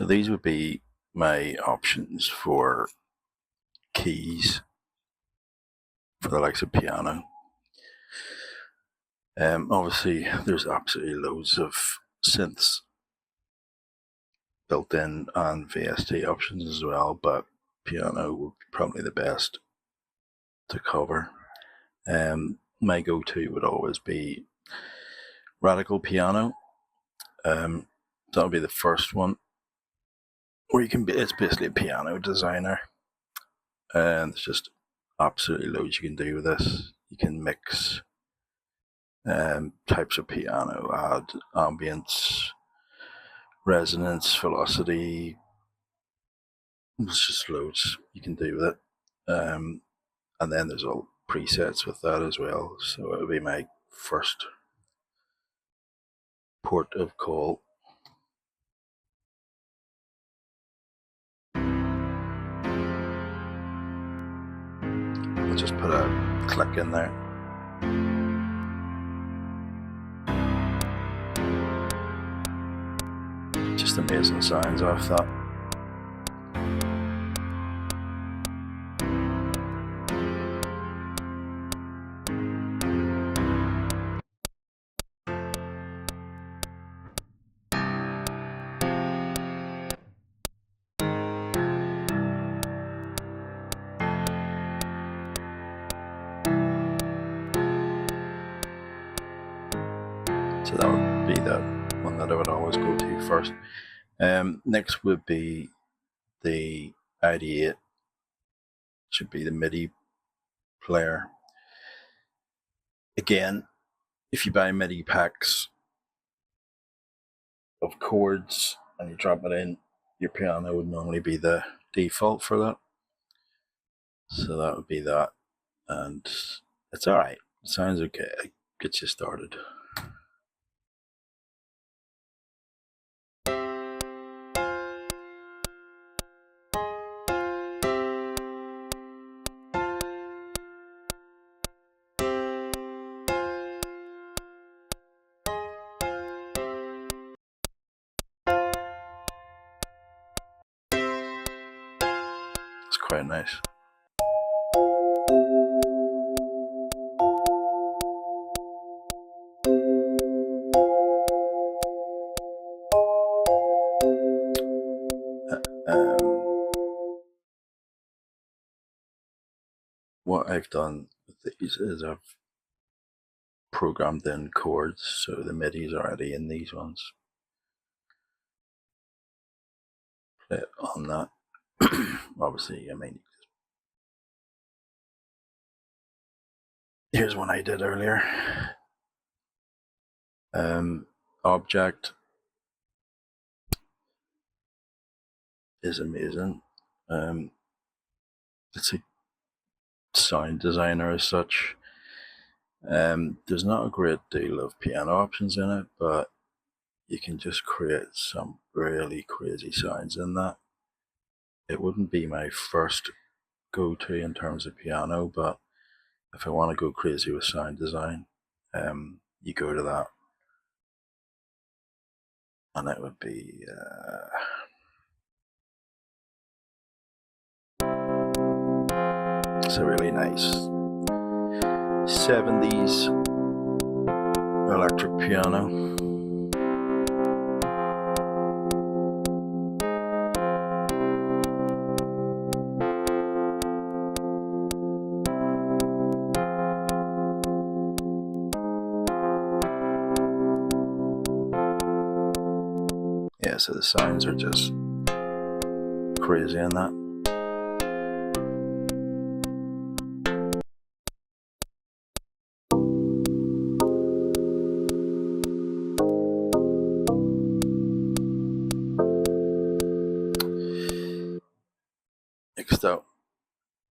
So these would be my options for keys for the likes of piano. Obviously, there's absolutely loads of synths built in and VST options as well, but piano would be probably the best to cover. My go-to would always be Radical Piano. That'll be the first one, where it's basically a piano designer, and there's just absolutely loads you can do with this. You can mix types of piano, add ambience, resonance, velocity. There's just loads you can do with it. And then there's all presets with that as well. So it would be my first port of call. I'll just put a click in there. Just amazing sounds off that. So that would be the one that I would always go to first. Next would be the ID8, should be the MIDI player. Again, if you buy MIDI packs of chords and you drop it in, your piano would normally be the default for that. So that would be that, and it's alright. It sounds okay. It gets you started. It's quite nice. What I've done with these is I've programmed in chords, so the MIDI's already in these ones. Play it on that. Obviously, I mean, here's one I did earlier. Object is amazing. It's a sound designer as such. There's not a great deal of piano options in it, but you can just create some really crazy sounds in that. It wouldn't be my first go-to in terms of piano, but if I want to go crazy with sound design, you go to that, and it would be it's a really nice 70s electric piano. Yeah, so the sounds are just crazy in that. Next up,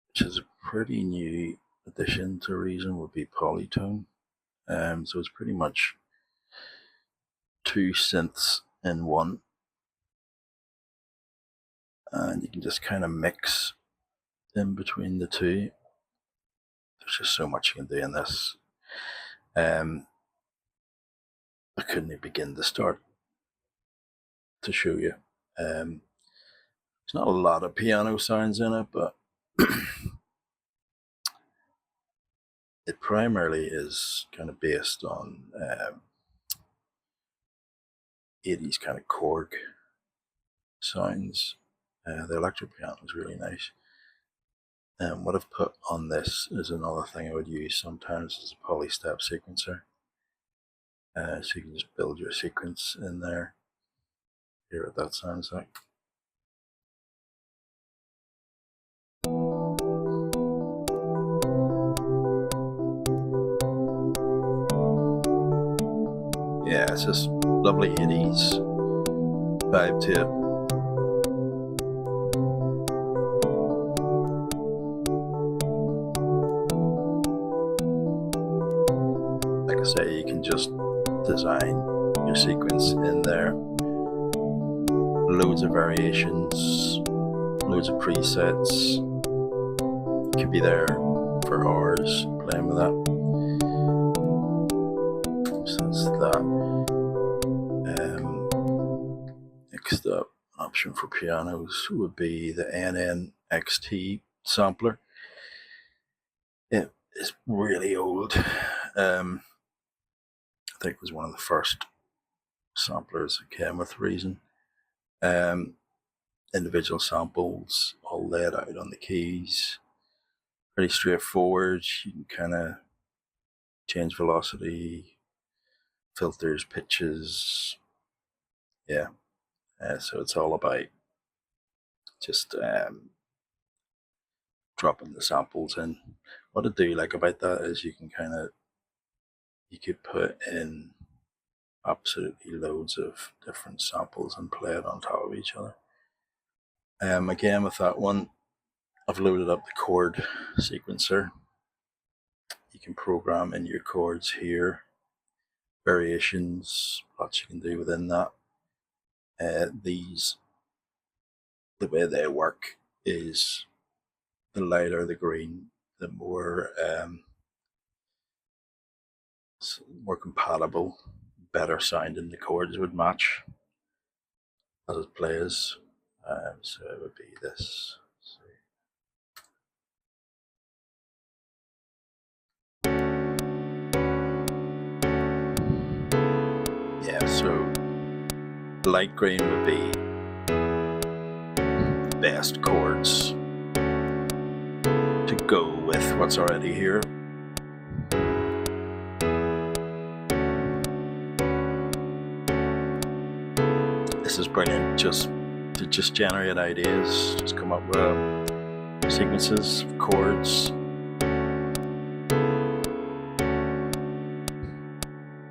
which is a pretty new addition to Reason, would be Polytone. So it's pretty much two synths in one, and you can just kind of mix in between the two. There's just so much you can do in this. I couldn't even begin to start to show you. There's not a lot of piano sounds in it, but it primarily is kind of based on 80s kind of Korg sounds. The electric piano is really nice. And what I've put on this is another thing I would use sometimes as a polystep sequencer. So you can just build your sequence in there. Hear what that sounds like. Yeah, it's just lovely 80s vibe to it. Like I say, you can just design your sequence in there. Loads of variations, loads of presets. You could be there for hours playing with that. So that's that. Next up, option for pianos would be the NNXT sampler. It is really old. I think it was one of the first samplers that came with Reason. Individual samples all laid out on the keys. Pretty straightforward. You can kind of change velocity, filters, pitches. Yeah. So it's all about just dropping the samples in. What I do like about that is you could put in absolutely loads of different samples and play it on top of each other. Again, with that one, I've loaded up the chord sequencer. You can program in your chords here, variations, lots you can do within that. These, the way they work is the lighter the green, the more compatible, better sounding the chords would match as it plays. So it would be this. Yeah, so light green would be the best chords to go with what's already here. This is brilliant to generate ideas, just come up with sequences of chords.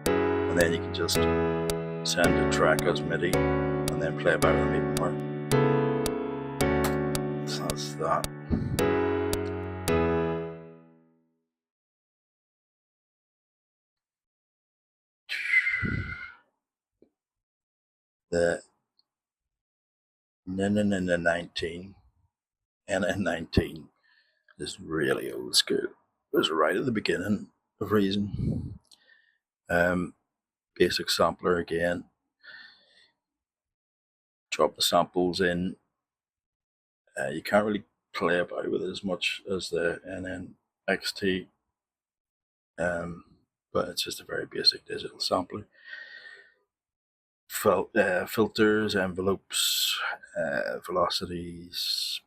And then you can just send a track as MIDI and then play back with even more. So that's that. The NN19 is really old school. It was right at the beginning of Reason. Basic sampler again. Drop the samples in. You can't really play about with it as much as the NNXT, but it's just a very basic digital sampler. Filters, envelopes, velocities.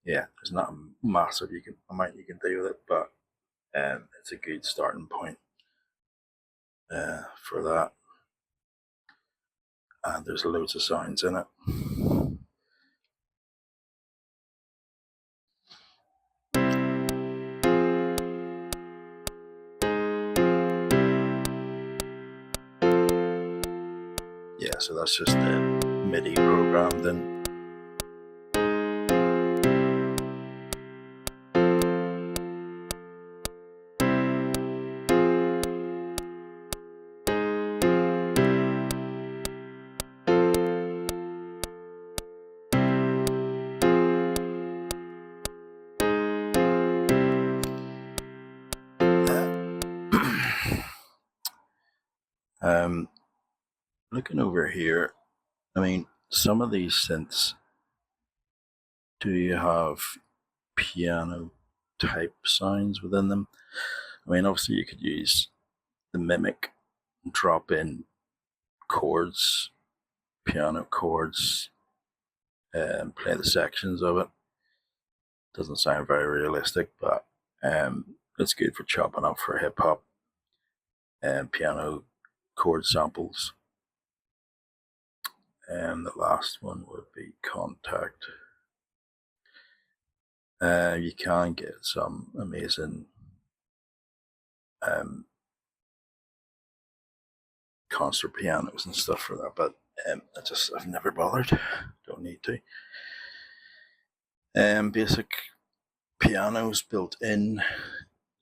Yeah, there's not a massive amount you can do with it, but it's a good starting point for that. And there's loads of sounds in it. Yeah, so that's just the MIDI programmed in. Looking over here, I mean, some of these synths do have piano type sounds within them. I mean, obviously you could use the mimic, drop in chords, piano chords, and play the sections of it. Doesn't sound very realistic, but it's good for chopping up for hip hop and piano chord samples. And the last one would be Contact. You can get some amazing concert pianos and stuff for that, but I've never bothered. Don't need to. Basic pianos built in.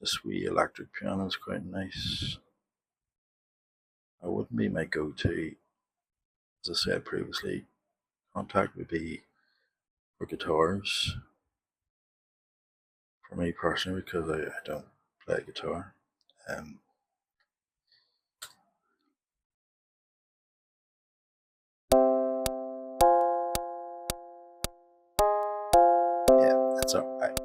This wee electric piano is quite nice. It wouldn't be my go-to. As I said previously, Contact would be for guitars. For me personally, because I don't play guitar. Yeah, that's alright.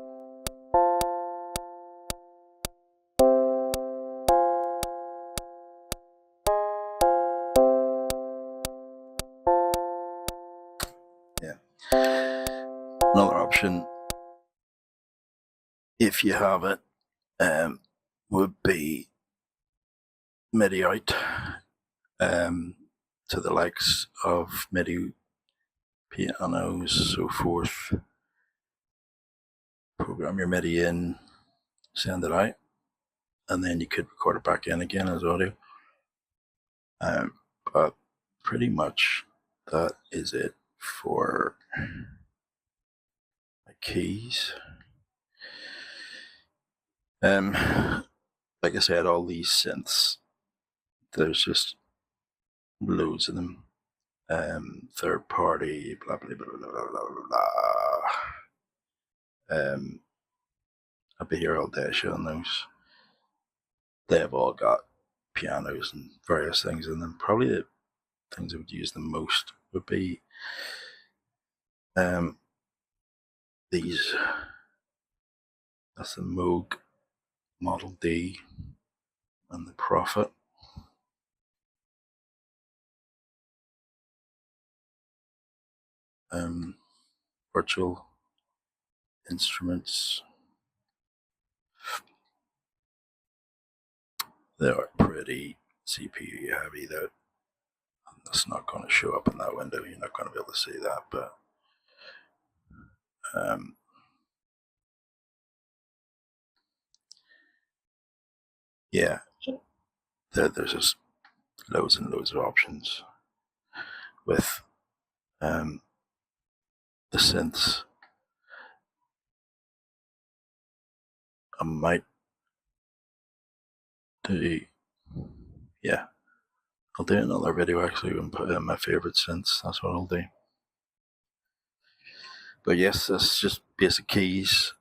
Yeah. Another option, if you have it, would be MIDI out to the likes of MIDI pianos, so forth. Program your MIDI in, send it out, and then you could record it back in again as audio. But pretty much that is it for my keys. Like I said, all these synths, there's just loads of them. Third party, blah blah blah blah blah blah blah. I'll be here all day showing those. They have all got pianos and various things in them. Probably the things I would use the most would be these. That's the Moog Model D and the Prophet. Virtual instruments. They are pretty CPU heavy though. That's not going to show up in that window. You're not going to be able to see that, but yeah, there's just loads and loads of options with the synths. I might do, yeah, I'll do another video actually and put in my favorite synths. That's what I'll do. But yes, that's just basic keys.